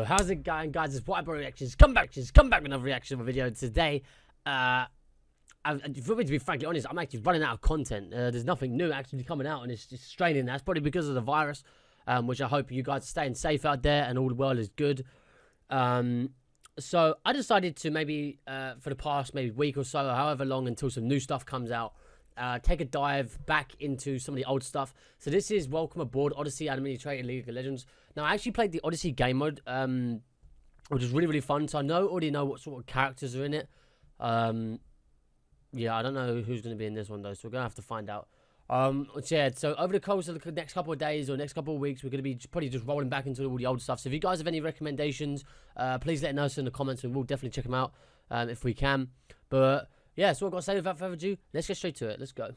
How's it going, guys? It's White Boy Reactions. Come back with another reaction video today. For me to be frankly honest, I'm actually running out of content. There's nothing new actually coming out, and it's just straining. That's probably because of the virus, which I hope you guys are staying safe out there and all the world is good. So I decided to maybe, for the past maybe week or so, or however long until some new stuff comes out, take a dive back into some of the old stuff. So this is Welcome Aboard Odyssey Animated League of Legends. Now I actually played the Odyssey game mode, which is really fun. So I already know what sort of characters are in it. Yeah, I don't know who's going to be in this one though, so we're going to have to find out. Yeah, so over the course of the next couple of days or next couple of weeks, we're going to be probably just rolling back into all the old stuff. So if you guys have any recommendations, please let us know in the comments, and we'll definitely check them out if we can. But yeah, so I've got to say, without further ado, let's get straight to it. Let's go.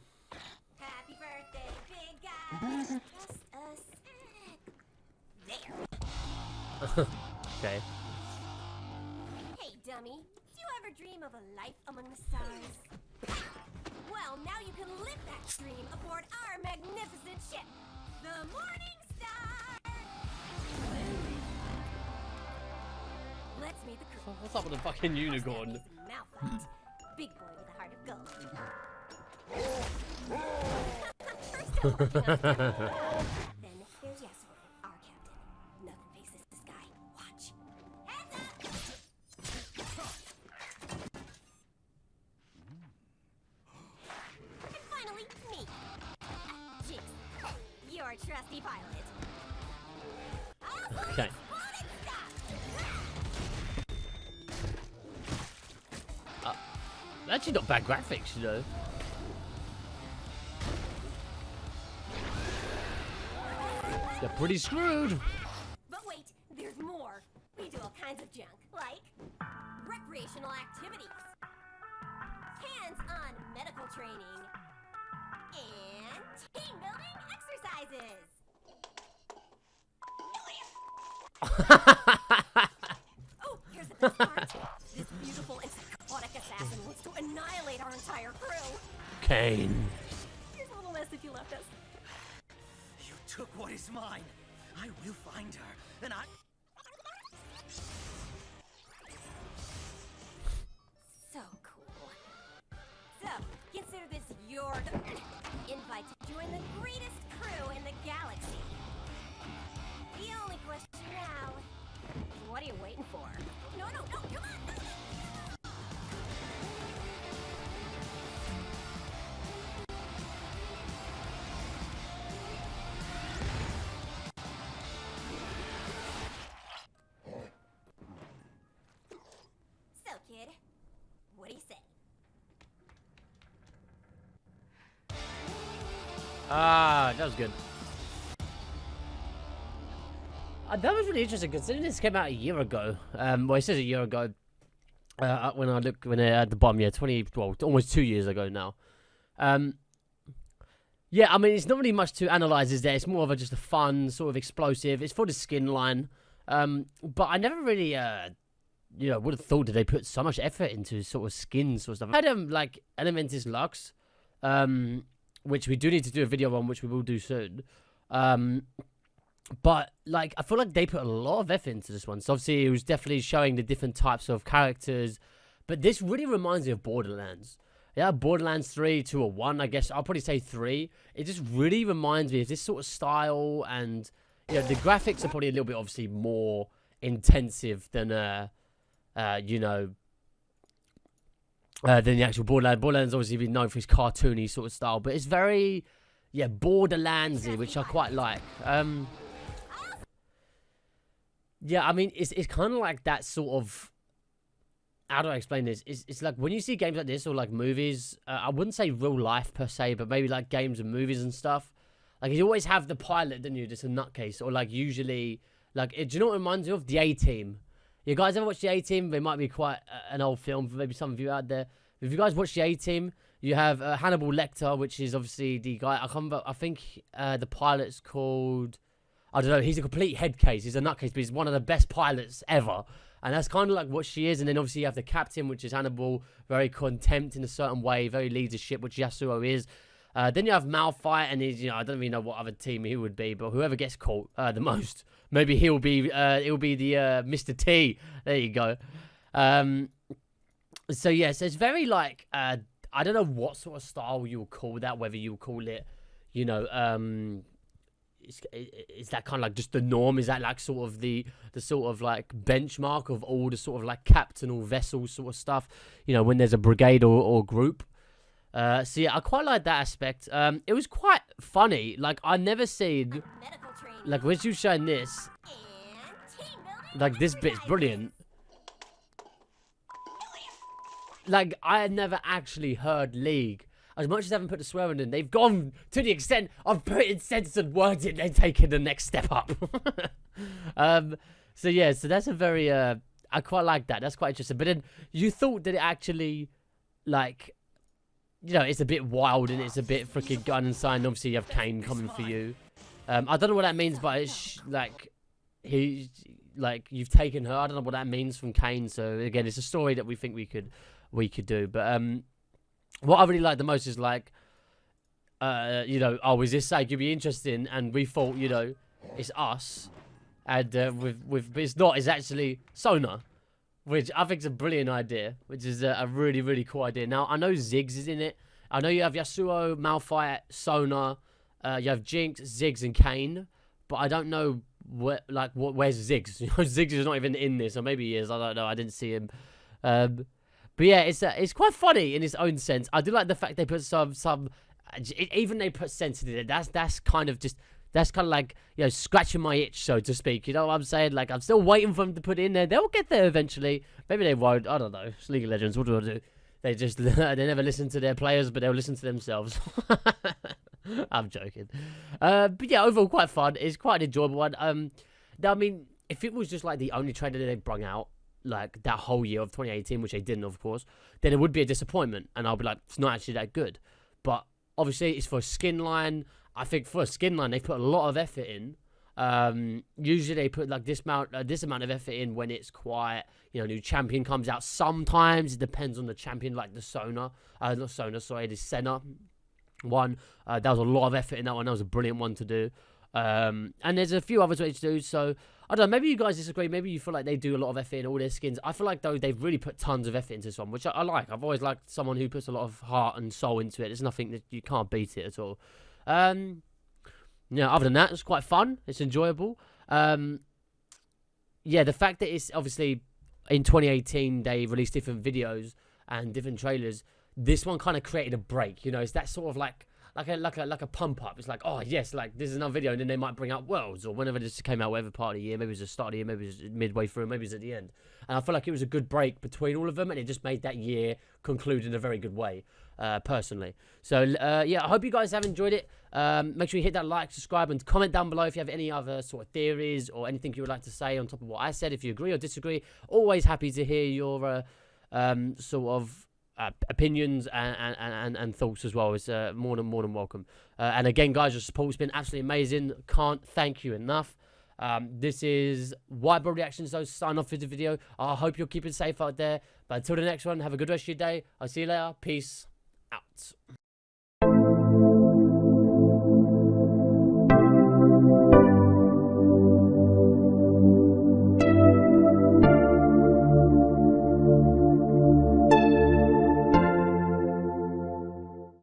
Happy birthday, big guy. Just a sec. There. Okay. Hey, dummy. Do you ever dream of a life among the stars? Well, now you can live that dream aboard our magnificent ship, the Morning Star. Let's meet the crew. What's up with the fucking unicorn? Malphite, big boy with a heart of gold. First I'm working on the then there's Yasuo, our captain. Nothing faces this guy. Watch. Heads up! And finally, me. Jinx, your trusty pilot. Okay. Actually not bad graphics, you know. They're pretty screwed. But wait, there's more. We do all kinds of junk, like recreational activities, hands-on medical training, and team-building exercises. Oh, here's the best part. This beautiful and psychotic assassin wants to annihilate our entire crew. Kane. Here's a little message you left us. You took what is mine. I will find her, and I... So cool. So, consider this your invite to join the greatest crew in the galaxy. The only question now is, what are you waiting for? No, come on! So, kid, what do you say? Ah, that was good. That was really interesting considering this came out a year ago. Well, it says a year ago. When I look, when at the bottom, yeah, almost 2 years ago now. Yeah, I mean, it's not really much to analyze, is there? It's more of just a fun, sort of explosive. It's for the skin line. But I never really, you know, would have thought that they put so much effort into sort of skins or stuff. I had like Elementis Lux, which we do need to do a video on, which we will do soon. But like, I feel like they put a lot of effort into this one. So obviously, it was definitely showing the different types of characters. But this really reminds me of Borderlands. Yeah, Borderlands 3, 2, or 1, I guess. I'll probably say 3. It just really reminds me of this sort of style. And, you know, the graphics are probably a little bit, obviously, more intensive than, you know, than the actual Borderlands. Borderlands obviously been known for his cartoony sort of style. But it's very, yeah, Borderlandsy, which I quite like. Yeah, I mean, it's kind of like that sort of... How do I explain this? It's like when you see games like this or like movies, I wouldn't say real life per se, but maybe like games and movies and stuff. Like you always have the pilot, don't you? Just a nutcase, or like usually, like do you know what it reminds me of? The A-Team. You guys ever watch the A-Team? They might be quite an old film for maybe some of you out there. If you guys watch the A-Team, you have Hannibal Lecter, which is obviously the guy. I think the pilot's called... I don't know, he's a complete head case. He's a nutcase, but he's one of the best pilots ever. And that's kind of like what she is. And then obviously you have the captain, which is Hannibal, very contempt in a certain way, very leadership, which Yasuo is. Then you have Malphite, and he's, you know, I don't really know what other team he would be, but whoever gets caught the most. maybe he'll be the Mr. T. There you go. So yes, it's very like I don't know what sort of style you'll call that. Whether you'll call it, you know, is that kind of like just the norm? Is that like sort of the sort of like benchmark of all the sort of like captainal vessel sort of stuff? You know, when there's a brigade or group. So yeah, I quite like that aspect. It was quite funny. Like I never seen like when you showing this. Like this bit's brilliant. Like I had never actually heard League. As much as I haven't put the swearing in, they've gone to the extent of putting censored words in. They're taking the next step up. So yeah, so that's a very I quite like that. That's quite interesting. But then you thought that it actually, like, you know, it's a bit wild and it's a bit freaking gun and sign. Obviously, you have Kane coming for you. I don't know what that means, but it's like you've taken her. I don't know what that means from Kane. So again, it's a story that we think we could do. But what I really like the most is like, you know, oh, is this like you'd be interesting? And we thought, you know, it's us, and but it's not. It's actually Sona, which I think is a brilliant idea. Which is a really really cool idea. Now I know Ziggs is in it. I know you have Yasuo, Malphite, Sona. You have Jinx, Ziggs, and Kane. But I don't know where's Ziggs. You know, Ziggs is not even in this, or maybe he is. I don't know. I didn't see him. But yeah, it's quite funny in its own sense. I do like the fact they put some even they put sense in it. That's kind of like, you know, scratching my itch, so to speak. You know what I'm saying? Like I'm still waiting for them to put it in there. They'll get there eventually. Maybe they won't. I don't know. It's League of Legends. What do I do? They just they never listen to their players, but they'll listen to themselves. I'm joking. But yeah, overall quite fun. It's quite an enjoyable one. I mean, if it was just like the only trailer that they brung out, like that whole year of 2018, which they didn't, of course, then it would be a disappointment, and I'll be like, it's not actually that good. But obviously, it's for a skin line. I think for a skin line, they put a lot of effort in. Usually, they put like this amount of effort in when it's quite, you know, new champion comes out. Sometimes it depends on the champion, like the the Senna one. That was a lot of effort in that one. That was a brilliant one to do. And there's a few others ways to do. So I don't know, maybe you guys disagree. Maybe you feel like they do a lot of effort in all their skins. I feel like, though, they've really put tons of effort into this one, which I like. I've always liked someone who puts a lot of heart and soul into it. There's nothing that you can't beat it at all. Yeah, other than that, it's quite fun. It's enjoyable. Yeah, the fact that it's obviously in 2018 they released different videos and different trailers. This one kind of created a break. You know, it's that sort of like a pump up. It's like, oh yes, like this is another video, and then they might bring out Worlds or whenever this came out, whatever part of the year. Maybe it was the start of the year, maybe it was midway through, maybe it was at the end. And I feel like it was a good break between all of them, and it just made that year conclude in a very good way, personally. So yeah, I hope you guys have enjoyed it. Make sure you hit that like, subscribe, and comment down below if you have any other sort of theories or anything you would like to say on top of what I said. If you agree or disagree, always happy to hear your sort of opinions and thoughts as well. It's more than welcome. And again, guys, your support's been absolutely amazing. Can't thank you enough. This is Whiteboard Reactions, though. Sign off for the video. I hope you're keeping safe out there. But until the next one, have a good rest of your day. I'll see you later. Peace out.